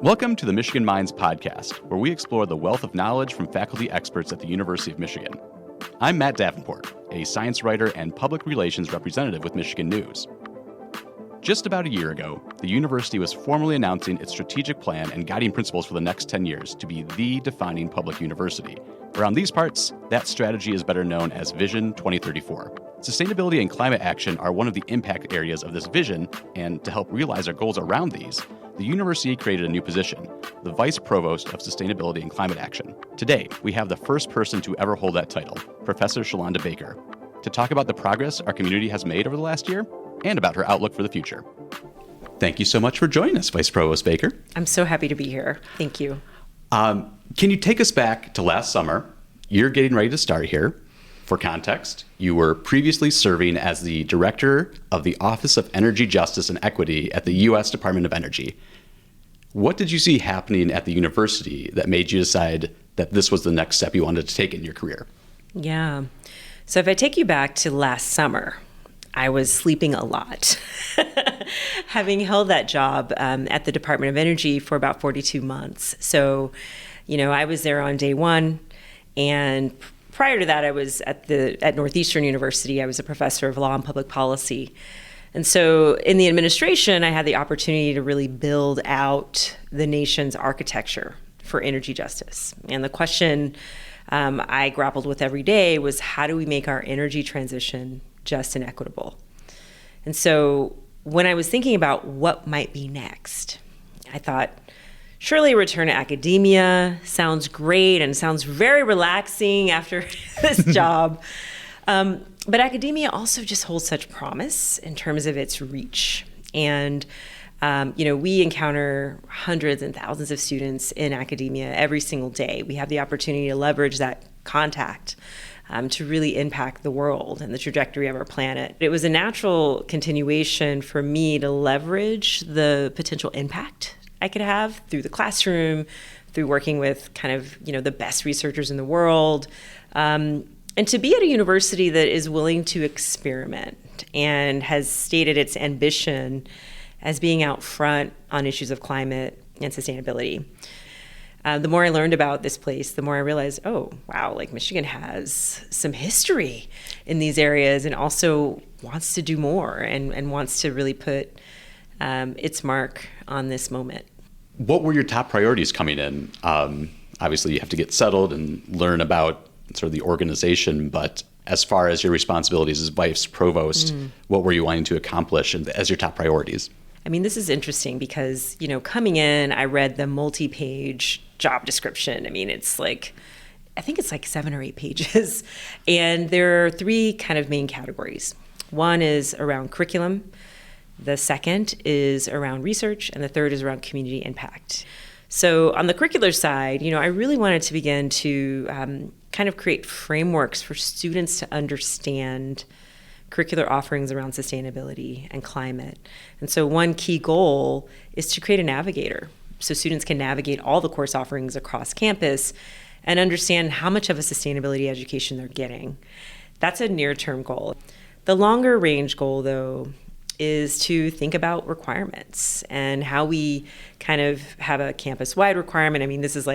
Welcome to the Michigan Minds podcast, where we explore the wealth of knowledge from faculty experts at the University of Michigan. I'm Matt Davenport, a science writer and public relations representative with Michigan News. Just about a year ago, the university was formally announcing its strategic plan and guiding principles for the next 10 years to be the defining public university. Around these parts, that strategy is better known as Vision 2034. Sustainability and climate action are one of the impact areas of this vision, and to help realize our goals around these, the university created a new position, the Vice Provost of Sustainability and Climate Action. Today, we have the first person to ever hold that title, Professor Shalanda Baker, to talk about the progress our community has made over the last year and about her outlook for the future. Thank you so much for joining us, Vice Provost Baker. I'm so happy to be here. Thank you. Can you take us back to last summer? You're getting ready to start here. For context, you were previously serving as the Director of the Office of Energy Justice and Equity at the U.S. Department of Energy. What did you see happening at the university that made you decide that this was the next step you wanted to take in your career? Yeah. So if I take you back to last summer, I was sleeping a lot, having held that job at the Department of Energy for about 42 months. So, I was there on day one, and prior to that, I was at Northeastern University. I was a professor of law and public policy. And so in the administration, I had the opportunity to really build out the nation's architecture for energy justice. And the question I grappled with every day was, how do we make our energy transition just and equitable? And so when I was thinking about what might be next, I thought, surely a return to academia sounds great and sounds very relaxing after this job. But academia also just holds such promise in terms of its reach. And, we encounter hundreds and thousands of students in academia every single day. We have the opportunity to leverage that contact to really impact the world and the trajectory of our planet. It was a natural continuation for me to leverage the potential impact I could have through the classroom, through working with the best researchers in the world, and to be at a university that is willing to experiment and has stated its ambition as being out front on issues of climate and sustainability. The more I learned about this place, the more I realized, oh, wow, Michigan has some history in these areas and also wants to do more and wants to really put its mark on this moment. What were your top priorities coming in? Obviously, you have to get settled and learn about sort of the organization, but as far as your responsibilities as Vice Provost, what were you wanting to accomplish as your top priorities? I mean, this is interesting because, coming in, I read the multi-page job description. I mean, I think it's 7 or 8 pages. And there are 3 kind of main categories. One is around curriculum. The second is around research, and the third is around community impact. So on the curricular side, I really wanted to begin to kind of create frameworks for students to understand curricular offerings around sustainability and climate. And so one key goal is to create a navigator so students can navigate all the course offerings across campus and understand how much of a sustainability education they're getting. That's a near-term goal. The longer range goal, though, is to think about requirements and how we kind of have a campus-wide requirement. I mean, this is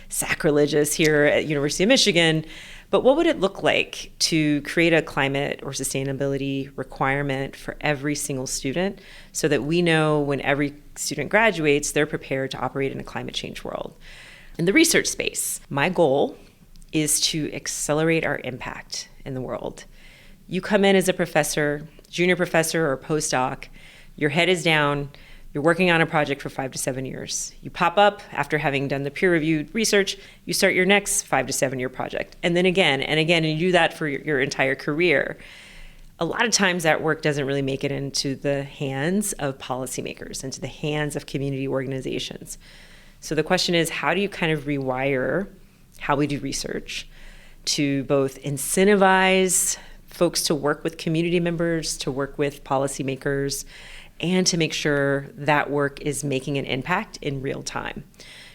sacrilegious here at University of Michigan, but what would it look like to create a climate or sustainability requirement for every single student so that we know when every student graduates, they're prepared to operate in a climate change world? In the research space, my goal is to accelerate our impact in the world. You come in as a professor, junior professor or postdoc, your head is down, you're working on a project for 5 to 7 years. You pop up after having done the peer-reviewed research, you start your next 5 to 7 year project. And then again, and you do that for your entire career. A lot of times that work doesn't really make it into the hands of policymakers, into the hands of community organizations. So the question is, how do you kind of rewire how we do research to both incentivize folks to work with community members, to work with policymakers, and to make sure that work is making an impact in real time.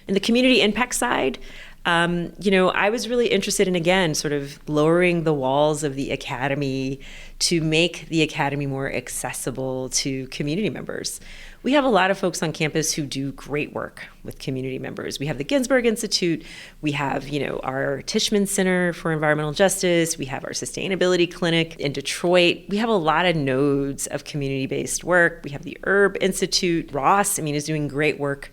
In the community impact side, I was really interested in, again, sort of lowering the walls of the academy to make the academy more accessible to community members. We have a lot of folks on campus who do great work with community members. We have the Ginsberg Institute. We have, our Tishman Center for Environmental Justice. We have our Sustainability Clinic in Detroit. We have a lot of nodes of community-based work. We have the Herb Institute. Ross, is doing great work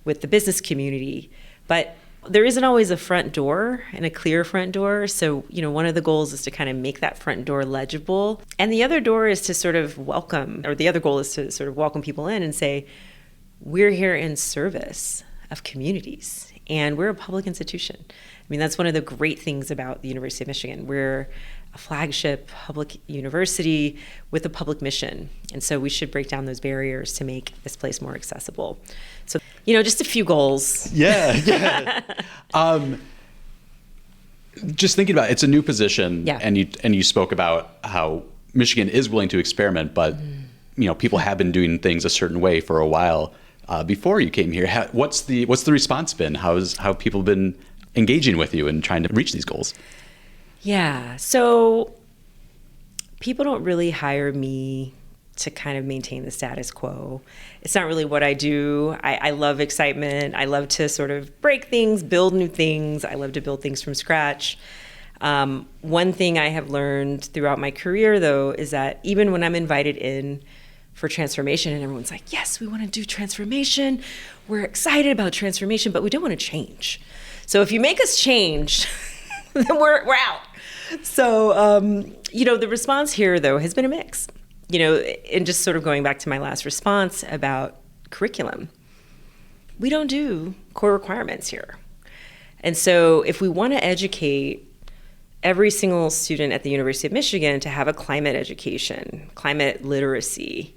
with the business community. But there isn't always a front door and a clear front door. So, one of the goals is to kind of make that front door legible. And the other door is to sort of the other goal is to sort of welcome people in and say, we're here in service of communities and we're a public institution. That's one of the great things about the University of Michigan. We're a flagship public university with a public mission. And so we should break down those barriers to make this place more accessible. So, just a few goals. Yeah. Just thinking about it, it's a new position. Yeah. And you spoke about how Michigan is willing to experiment, but people have been doing things a certain way for a while before you came here. What's the response been? How have people been engaging with you and trying to reach these goals? Yeah. So people don't really hire me to kind of maintain the status quo. It's not really what I do. I love excitement. I love to sort of break things, build new things. I love to build things from scratch. One thing I have learned throughout my career, though, is that even when I'm invited in for transformation and everyone's like, yes, we want to do transformation. We're excited about transformation, but we don't want to change. So if you make us change, then we're out. So, the response here, though, has been a mix. And just sort of going back to my last response about curriculum, we don't do core requirements here. And so if we want to educate every single student at the University of Michigan to have a climate education, climate literacy,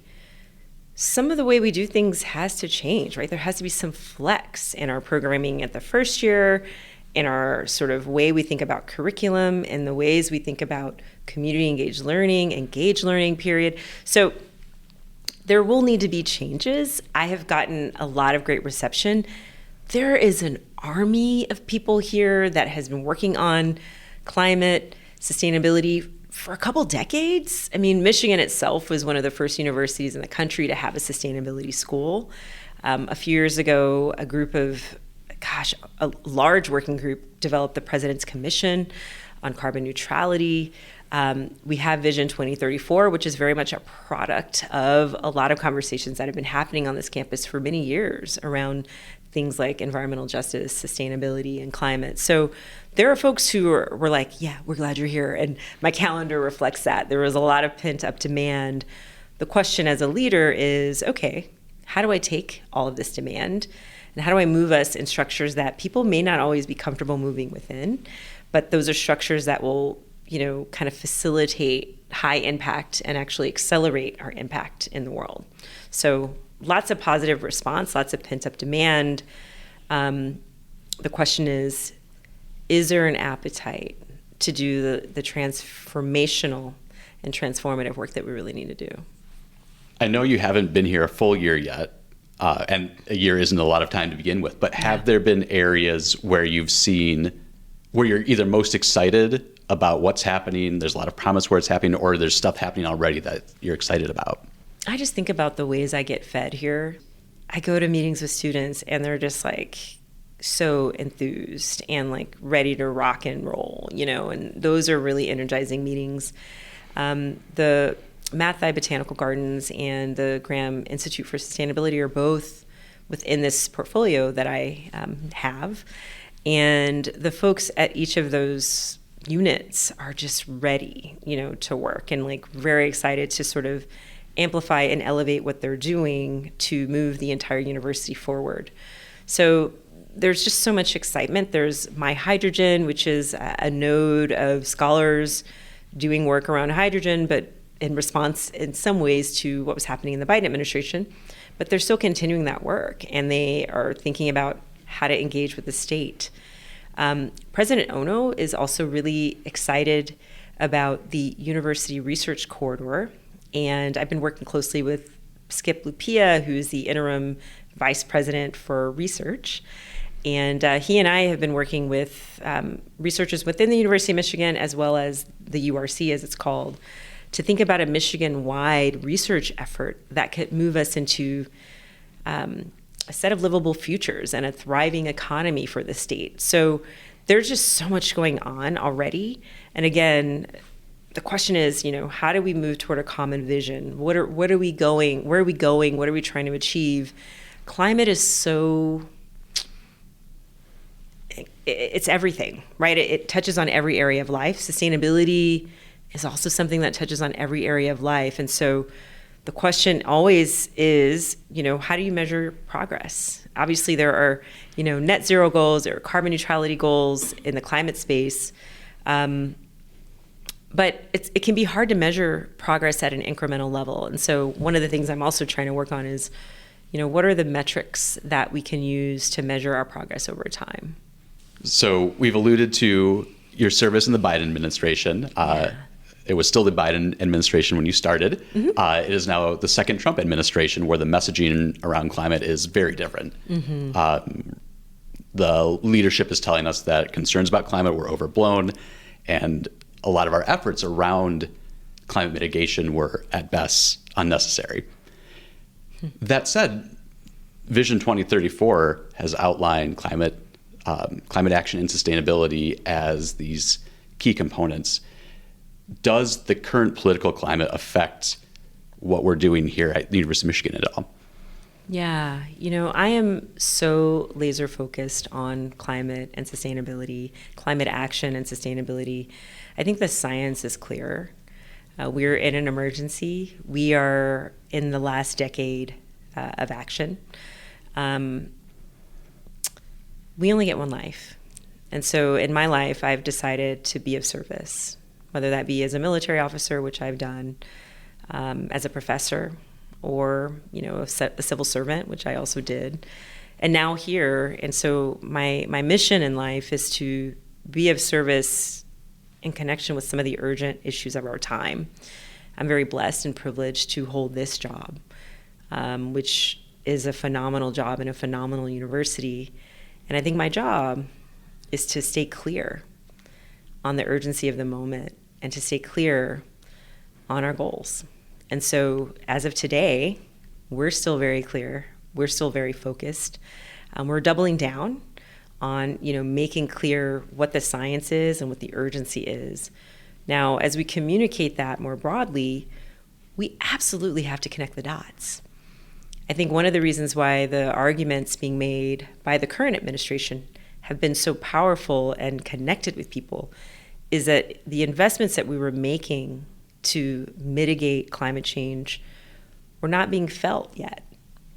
some of the way we do things has to change, right? There has to be some flex in our programming at the first year, in our sort of way we think about curriculum, and the ways we think about community engaged learning, period. So there will need to be changes. I have gotten a lot of great reception. There is an army of people here that has been working on climate sustainability for a couple decades. Michigan itself was one of the first universities in the country to have a sustainability school. A few years ago, a large working group developed the President's Commission on Carbon Neutrality. We have Vision 2034, which is very much a product of a lot of conversations that have been happening on this campus for many years around things like environmental justice, sustainability, and climate. So there are folks who were like, yeah, we're glad you're here. And my calendar reflects that. There was a lot of pent-up demand. The question as a leader is, okay, how do I take all of this demand? And how do I move us in structures that people may not always be comfortable moving within, but those are structures that will, kind of facilitate high impact and actually accelerate our impact in the world. So lots of positive response, lots of pent-up demand. The question is there an appetite to do the transformational and transformative work that we really need to do? I know you haven't been here a full year yet. And a year isn't a lot of time to begin with, but have there been areas where you're either most excited about what's happening, there's a lot of promise where it's happening, or there's stuff happening already that you're excited about? I just think about the ways I get fed here. I go to meetings with students and they're just like so enthused and like ready to rock and roll, and those are really energizing meetings. The Mathai Botanical Gardens and the Graham Institute for Sustainability are both within this portfolio that I have. And the folks at each of those units are just ready, to work and like very excited to sort of amplify and elevate what they're doing to move the entire university forward. So there's just so much excitement. There's My Hydrogen, which is a node of scholars doing work around hydrogen, but in response in some ways to what was happening in the Biden administration. But they're still continuing that work, and they are thinking about how to engage with the state. President Ono is also really excited about the University Research Corridor, and I've been working closely with Skip Lupia, who's the interim vice president for research. And he and I have been working with researchers within the University of Michigan, as well as the URC, as it's called, to think about a Michigan-wide research effort that could move us into a set of livable futures and a thriving economy for the state. So there's just so much going on already. And again, the question is, how do we move toward a common vision? Where are we going? What are we trying to achieve? Climate is it's everything, right? It touches on every area of life. Sustainability is also something that touches on every area of life. And so the question always is, how do you measure progress? Obviously, there are, net zero goals, there are carbon neutrality goals in the climate space. But it can be hard to measure progress at an incremental level. And so one of the things I'm also trying to work on is, what are the metrics that we can use to measure our progress over time? So we've alluded to your service in the Biden administration. It was still the Biden administration when you started. Mm-hmm. It is now the second Trump administration where the messaging around climate is very different. Mm-hmm. The leadership is telling us that concerns about climate were overblown, and a lot of our efforts around climate mitigation were at best unnecessary. That said, Vision 2034 has outlined climate action and sustainability as these key components. Does the current political climate affect what we're doing here at the University of Michigan at all? Yeah, I am so laser focused on climate and sustainability, climate action and sustainability. I think the science is clear. We're in an emergency. We are in the last decade of action. We only get one life. And so in my life, I've decided to be of service, whether that be as a military officer, which I've done, as a professor, or a civil servant, which I also did, and now here. And so my mission in life is to be of service in connection with some of the urgent issues of our time. I'm very blessed and privileged to hold this job, which is a phenomenal job in a phenomenal university. And I think my job is to stay clear on the urgency of the moment and to stay clear on our goals. And so as of today, we're still very clear. We're still very focused. We're doubling down on, making clear what the science is and what the urgency is. Now, as we communicate that more broadly, we absolutely have to connect the dots. I think one of the reasons why the arguments being made by the current administration have been so powerful and connected with people is that the investments that we were making to mitigate climate change were not being felt yet.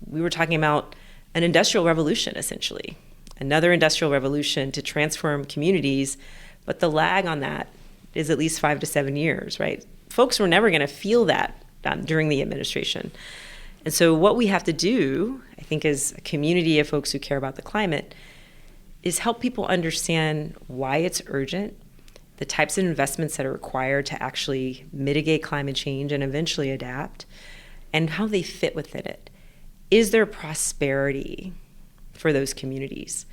We were talking about an industrial revolution, essentially, another industrial revolution to transform communities, but the lag on that is at least 5 to 7 years, right? Folks were never going to feel that during the administration. And so what we have to do, I think, as a community of folks who care about the climate, is help people understand why it's urgent, the types of investments that are required to actually mitigate climate change and eventually adapt, and how they fit within it. Is there prosperity for those communities?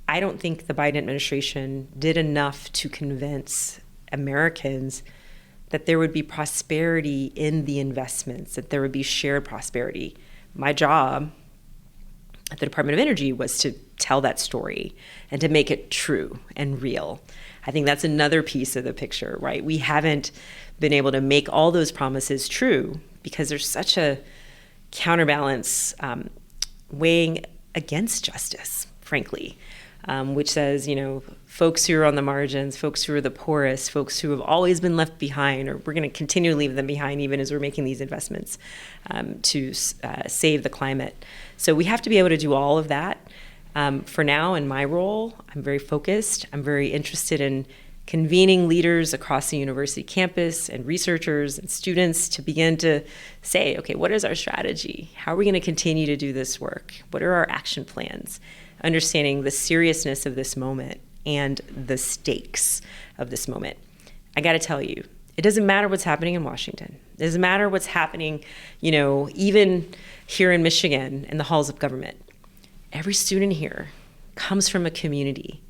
I don't think the Biden administration did enough to convince Americans that there would be prosperity in the investments, that there would be shared prosperity. My job at the Department of Energy was to tell that story and to make it true and real. I think that's another piece of the picture, right? We haven't been able to make all those promises true because there's such a counterbalance weighing against justice, frankly, which says, folks who are on the margins, folks who are the poorest, folks who have always been left behind, or we're going to continue to leave them behind even as we're making these investments to save the climate. So we have to be able to do all of that. For now, in my role, I'm very focused. I'm very interested in convening leaders across the university campus and researchers and students to begin to say, okay, what is our strategy? How are we going to continue to do this work? What are our action plans? Understanding the seriousness of this moment and the stakes of this moment. I got to tell you, it doesn't matter what's happening in Washington. It doesn't matter what's happening, even here in Michigan in the halls of government. Every student here comes from a community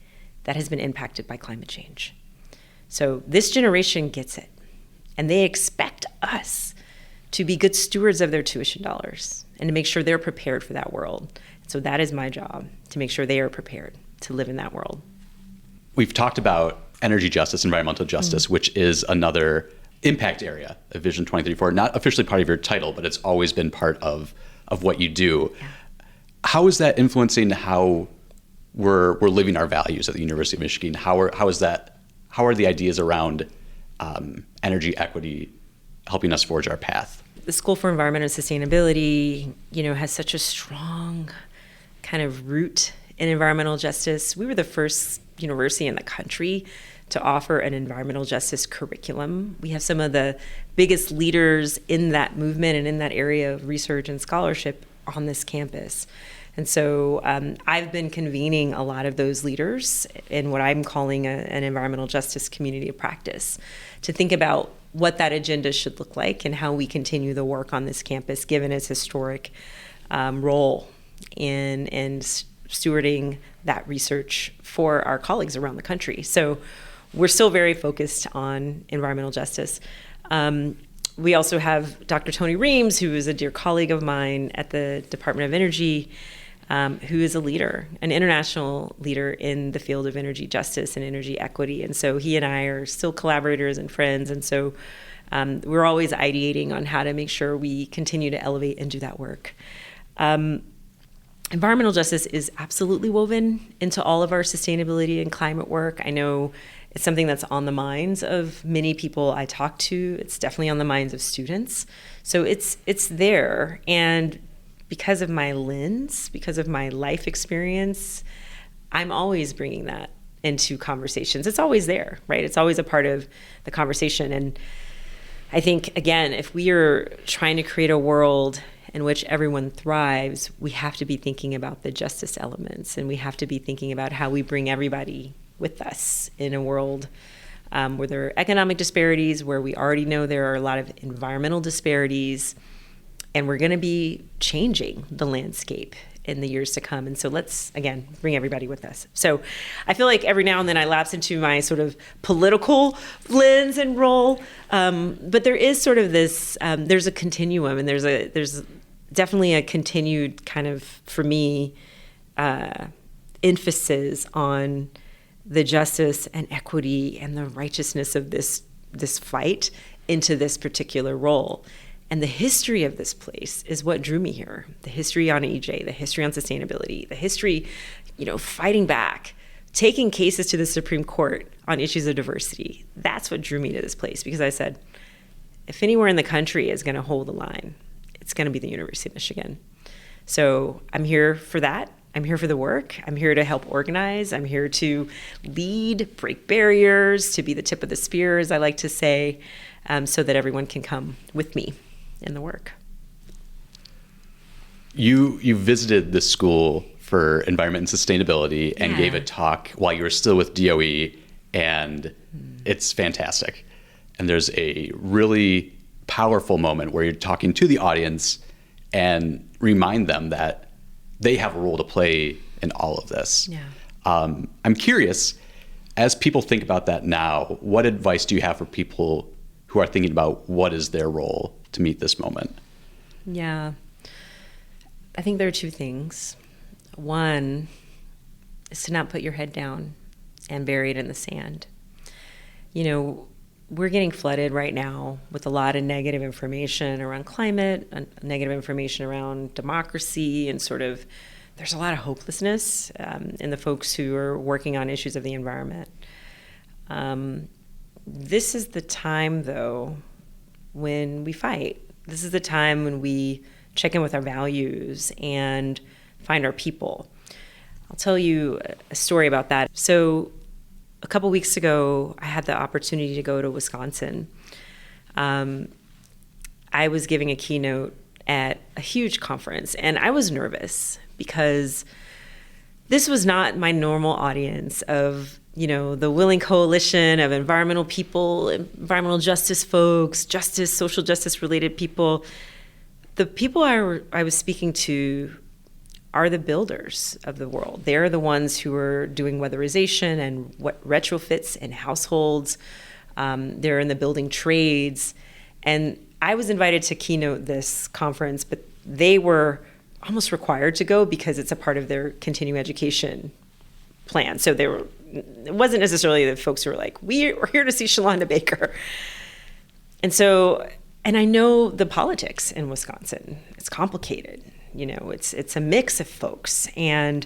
that has been impacted by climate change. So this generation gets it, and they expect us to be good stewards of their tuition dollars and to make sure they're prepared for that world. So that is my job, to make sure they are prepared to live in that world. We've talked about energy justice, environmental justice, which is another impact area of Vision 2034, not officially part of your title, but it's always been part of what you do. Yeah. How is that influencing how we're living our values at the University of Michigan? How are the ideas around energy equity helping us forge our path? The School for Environment and Sustainability, has such a strong kind of root in environmental justice. We were the first university in the country to offer an environmental justice curriculum. We have some of the biggest leaders in that movement and in that area of research and scholarship on this campus. And so I've been convening a lot of those leaders in what I'm calling an environmental justice community of practice to think about what that agenda should look like and how we continue the work on this campus, given its historic role in stewarding that research for our colleagues around the country. So we're still very focused on environmental justice. We also have Dr. Tony Reams, who is a dear colleague of mine at the Department of Energy, who is a leader, an international leader in the field of energy justice and energy equity. And so he and I are still collaborators and friends. And so we're always ideating on how to make sure we continue to elevate and do that work. Environmental justice is absolutely woven into all of our sustainability and climate work. I know it's something that's on the minds of many people I talk to. It's definitely on the minds of students. So it's there. And because of my lens, because of my life experience, I'm always bringing that into conversations. It's always there, right? It's always a part of the conversation. And I think, again, if we are trying to create a world in which everyone thrives, we have to be thinking about the justice elements, and we have to be thinking about how we bring everybody with us in a world where there are economic disparities, where we already know there are a lot of environmental disparities, and we're going to be changing the landscape in the years to come. And so let's, again, bring everybody with us. So I feel like every now and then I lapse into my sort of political lens and role. But there is sort of this, there's a continuum, and there's definitely a continued kind of, for me, emphasis on the justice and equity and the righteousness of this fight into this particular role. And the history of this place is what drew me here. The history on EJ, the history on sustainability, the history, fighting back, taking cases to the Supreme Court on issues of diversity. That's what drew me to this place, because I said, if anywhere in the country is going to hold the line, it's going to be the University of Michigan. So I'm here for that. I'm here for the work. I'm here to help organize. I'm here to lead, break barriers, to be the tip of the spear, as I like to say, so that everyone can come with me in the work. You visited the School for Environment and Sustainability and gave a talk while you were still with DOE, and it's fantastic. And there's a really powerful moment where you're talking to the audience and remind them that they have a role to play in all of this. Yeah. I'm curious, as people think about that now, what advice do you have for people who are thinking about what is their role to meet this moment? Yeah. I think there are two things. One is to not put your head down and bury it in the sand. We're getting flooded right now with a lot of negative information around climate, negative information around democracy, and there's a lot of hopelessness in the folks who are working on issues of the environment. This is the time, though, when we fight. This is the time when we check in with our values and find our people. I'll tell you a story about that. So a couple weeks ago, I had the opportunity to go to Wisconsin. I was giving a keynote at a huge conference, and I was nervous because this was not my normal audience of, the willing coalition of environmental people, environmental justice folks, social justice related people. The people I was speaking to are the builders of the world. They're the ones who are doing weatherization and what retrofits in households. They're in the building trades. And I was invited to keynote this conference, but they were almost required to go because it's a part of their continuing education plan. So it wasn't necessarily the folks who were like, we're here to see Shalanda Baker. And I know the politics in Wisconsin. It's complicated. It's a mix of folks. And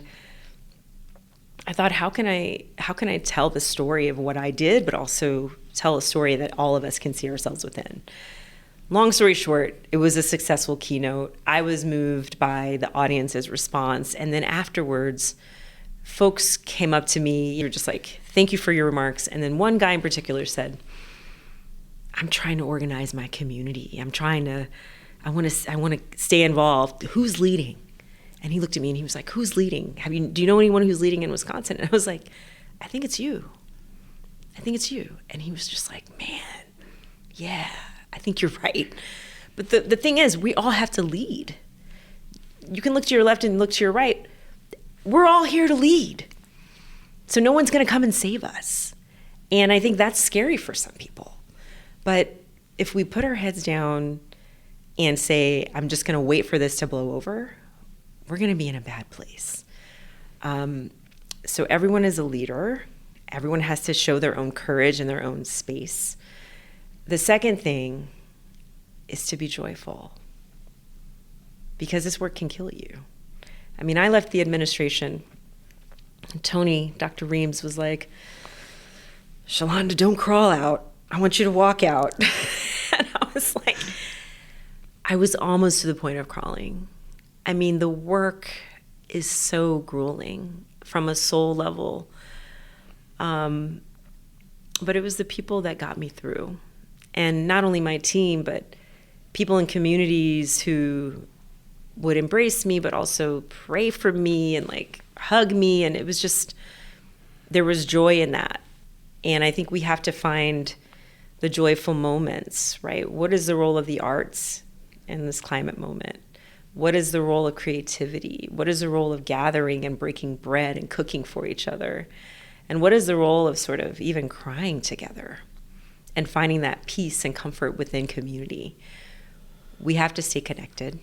I thought, how can I tell the story of what I did, but also tell a story that all of us can see ourselves within? Long story short, it was a successful keynote. I was moved by the audience's response. And then afterwards, folks came up to me. You're just like, thank you for your remarks. And then one guy in particular said, I'm trying to organize my community. I want to stay involved. Who's leading? And he looked at me and he was like, who's leading? Do you know anyone who's leading in Wisconsin? And I was like, I think it's you. And he was just like, man, yeah, I think you're right. But the thing is, we all have to lead. You can look to your left and look to your right. We're all here to lead. So no one's going to come and save us. And I think that's scary for some people. But if we put our heads down and say, I'm just going to wait for this to blow over, we're going to be in a bad place. So everyone is a leader. Everyone has to show their own courage in their own space. The second thing is to be joyful, because this work can kill you. I mean, I left the administration. Tony, Dr. Reams, was like, Shalanda, don't crawl out. I want you to walk out. And I was like, I was almost to the point of crawling. I mean, the work is so grueling from a soul level. But it was the people that got me through. And not only my team, but people in communities who would embrace me, but also pray for me and like hug me. And it was just, there was joy in that. And I think we have to find the joyful moments, right? What is the role of the arts in this climate moment? What is the role of creativity? What is the role of gathering and breaking bread and cooking for each other? And what is the role of sort of even crying together and finding that peace and comfort within community? We have to stay connected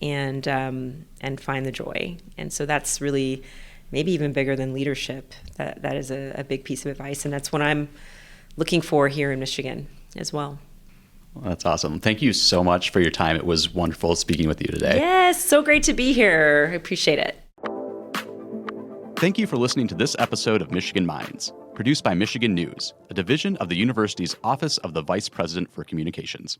and find the joy. And so that's really maybe even bigger than leadership. That is a big piece of advice. And that's what I'm looking for here in Michigan as well. Well, that's awesome. Thank you so much for your time. It was wonderful speaking with you today. Yes, so great to be here. I appreciate it. Thank you for listening to this episode of Michigan Minds, produced by Michigan News, a division of the university's Office of the Vice President for Communications.